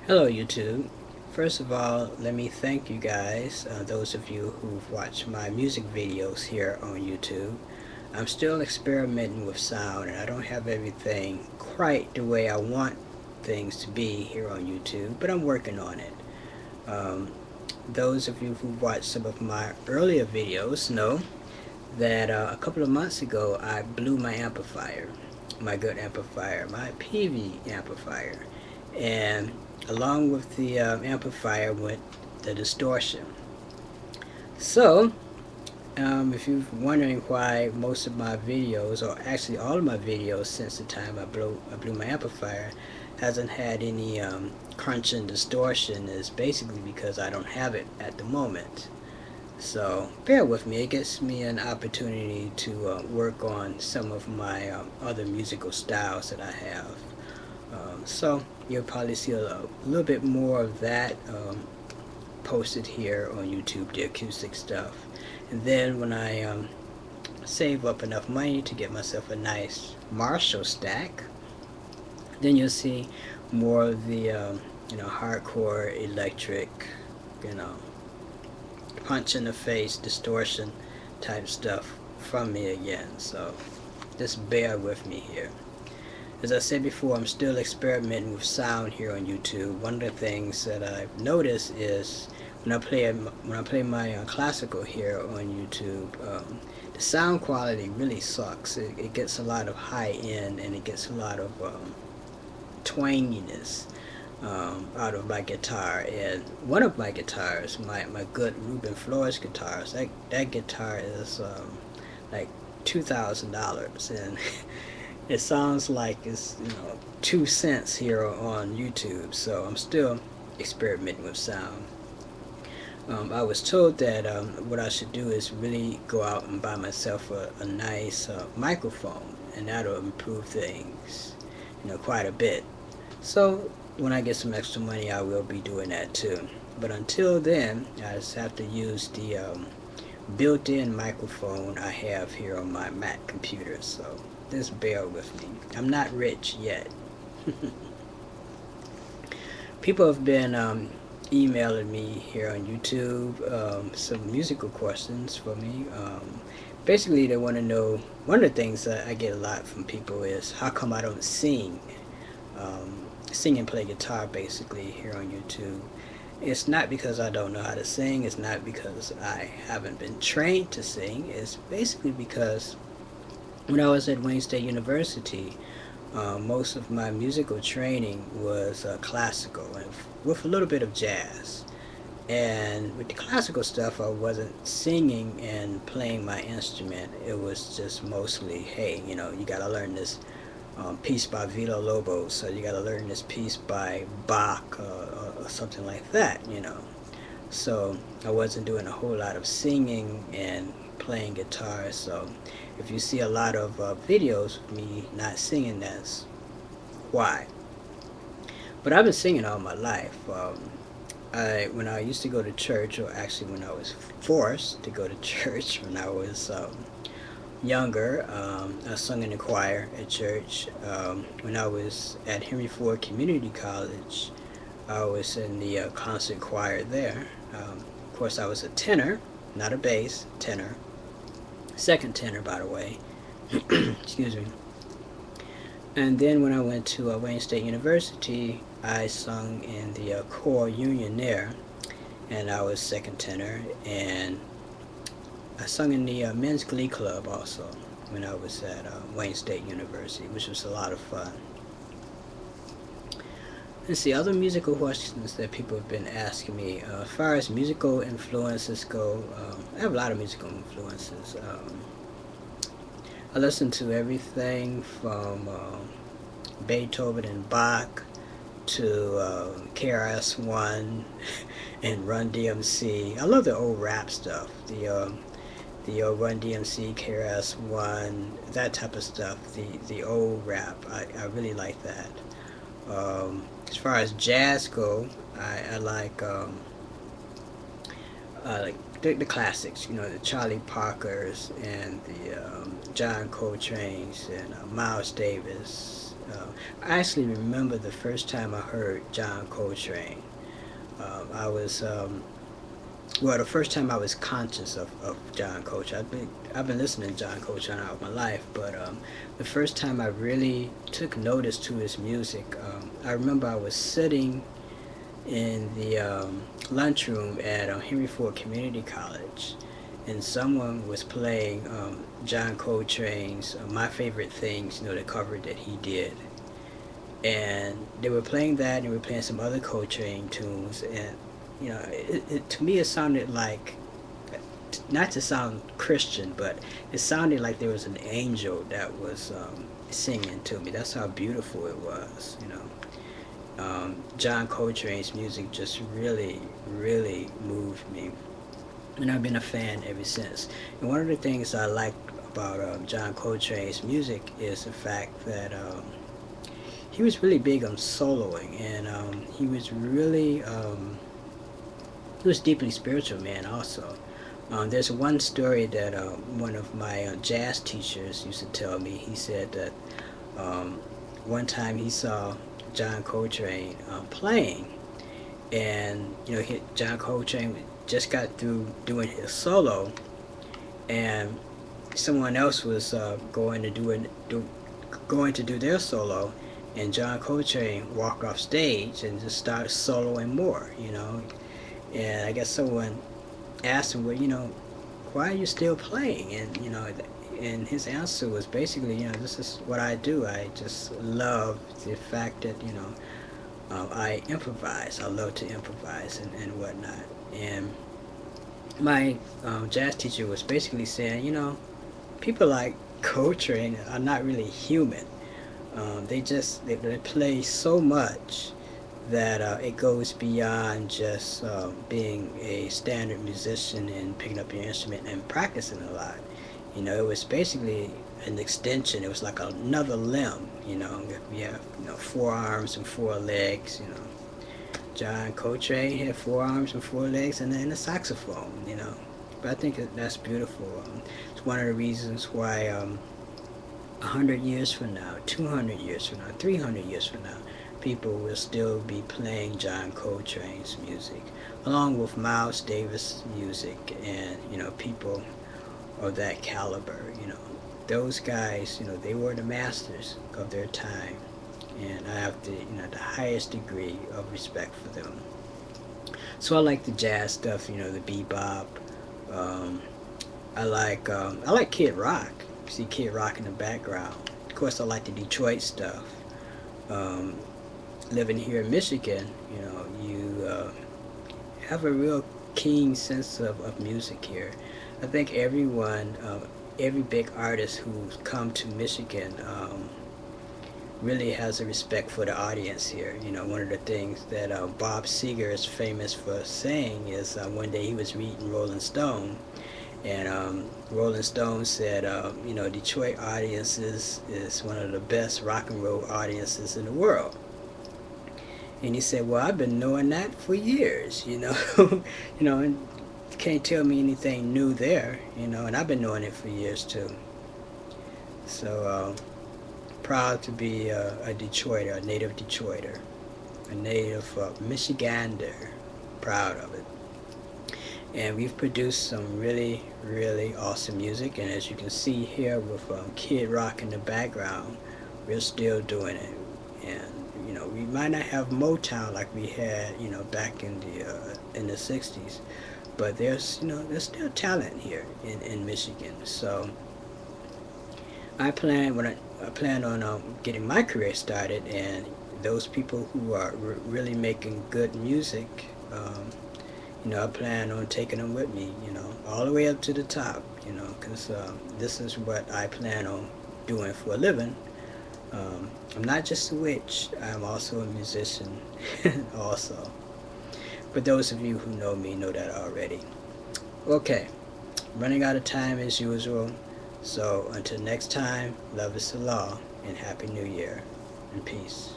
Hello YouTube. First of all, let me thank you guys, those of you who've watched my music videos here on YouTube. I'm still experimenting with sound and I don't have everything quite the way I want things to be here on YouTube, but I'm working on it. Um, those of you who watched some of my earlier videos know that a couple of months ago I blew my amplifier, my good amplifier, my PV amplifier, and along with the amplifier went the distortion. So if you're wondering why most of my videos, or actually all of my videos since the time I blew my amplifier, hasn't had any crunch and distortion, is basically because I don't have it at the moment. So bear with me. It gives me an opportunity to work on some of my other musical styles that I have. So you'll probably see a little bit more of that posted here on YouTube, the acoustic stuff. And then when I save up enough money to get myself a nice Marshall stack, then you'll see more of the hardcore electric, you know, punch in the face distortion type stuff from me again. So just bear with me here. As I said before, I'm still experimenting with sound here on YouTube. One of the things that I've noticed is when I play my classical here on YouTube, the sound quality really sucks. It gets a lot of high end and it gets a lot of twanginess out of my guitar. And one of my guitars, my good Ruben Flores guitars, that guitar is like $2,000, and it sounds like it's 2 cents here on YouTube. So I'm still experimenting with sound. I was told that what I should do is really go out and buy myself a nice microphone, and that'll improve things, quite a bit. So when I get some extra money, I will be doing that too. But until then, I just have to use the built-in microphone I have here on my Mac computer. So just bear with me. I'm not rich yet. People have been emailing me here on YouTube some musical questions for me. Basically, they want to know, one of the things that I get a lot from people is how come I don't sing. Sing and play guitar basically here on YouTube. It's not because I don't know how to sing. It's not because I haven't been trained to sing. It's basically because when I was at Wayne State University, most of my musical training was classical, and with a little bit of jazz. And with the classical stuff, I wasn't singing and playing my instrument. It was just mostly, hey, you gotta learn this piece by Villa Lobos, so you gotta learn this piece by Bach, or something like that, So I wasn't doing a whole lot of singing and playing guitar. So if you see a lot of videos of me not singing, that's why. But I've been singing all my life. When I used to go to church, or actually when I was forced to go to church when I was younger, I sung in the choir at church. When I was at Henry Ford Community College, I was in the concert choir there. Of course, I was a tenor, not a bass, tenor. Second tenor, by the way. Excuse me. And then when I went to Wayne State University, I sung in the choir union there, and I was second tenor. And I sung in the men's glee club also when I was at Wayne State University, which was a lot of fun. Let's see, other musical questions that people have been asking me. As far as musical influences go, I have a lot of musical influences. I listen to everything from Beethoven and Bach to KRS-One and Run DMC. I love the old rap stuff. The old Run DMC, KRS-One, that type of stuff. The old rap. I really like that. As far as jazz go, I like the classics, the Charlie Parkers and the John Coltrane's and Miles Davis, I actually remember the first time I heard John Coltrane. I was well, the first time I was conscious of John Coltrane. I've been listening to John Coltrane all my life, but the first time I really took notice to his music, I remember I was sitting in the lunchroom at Henry Ford Community College, and someone was playing John Coltrane's "My Favorite Things," the cover that he did, and they were playing that, and they were playing some other Coltrane tunes, and to me it sounded like, not to sound Christian, but it sounded like there was an angel that was singing to me. That's how beautiful it was. John Coltrane's music just really, really moved me, and I've been a fan ever since. And one of the things I like about John Coltrane's music is the fact that he was really big on soloing, and he was deeply spiritual man also. There's one story that one of my jazz teachers used to tell me. He said that one time he saw John Coltrane playing, and John Coltrane just got through doing his solo, and someone else was going to do their solo, and John Coltrane walked off stage and just started soloing more. And I guess someone asked him, well, why are you still playing? And his answer was basically, this is what I do. I just love the fact that, I improvise. I love to improvise and whatnot. And my jazz teacher was basically saying, people like Coltrane are not really human. They play so much that it goes beyond just being a standard musician and picking up your instrument and practicing a lot. It was basically an extension. It was like another limb. We have 4 arms and 4 legs. John Coltrane had 4 arms and 4 legs, and then a saxophone. But I think that's beautiful. It's one of the reasons why 100 years from now, 200 years from now, 300 years from now, people will still be playing John Coltrane's music, along with Miles Davis' music, and people of that caliber. Those guys, they were the masters of their time, and I have the highest degree of respect for them. So I like the jazz stuff, the bebop. I like Kid Rock. See Kid Rock in the background. Of course, I like the Detroit stuff. Living here in Michigan, you have a real keen sense of music here. I think every big artist who's come to Michigan really has a respect for the audience here. One of the things that Bob Seger is famous for saying is one day he was reading Rolling Stone, and Rolling Stone said, Detroit audiences is one of the best rock and roll audiences in the world. And he said, well, I've been knowing that for years, and can't tell me anything new there, and I've been knowing it for years too. So proud to be a Detroiter, a native Detroiter, a native Michigander, proud of it. And we've produced some really, really awesome music, and as you can see here with Kid Rock in the background, we're still doing it. And we might not have Motown like we had, back in the 60s, but there's still talent here in Michigan. So I plan on getting my career started, and those people who are really making good music, I plan on taking them with me, all the way up to the top, because this is what I plan on doing for a living. I'm not just a witch, I'm also a musician also. But those of you who know me know that already. Okay, running out of time as usual. So until next time, love is the law, and Happy New Year, and peace.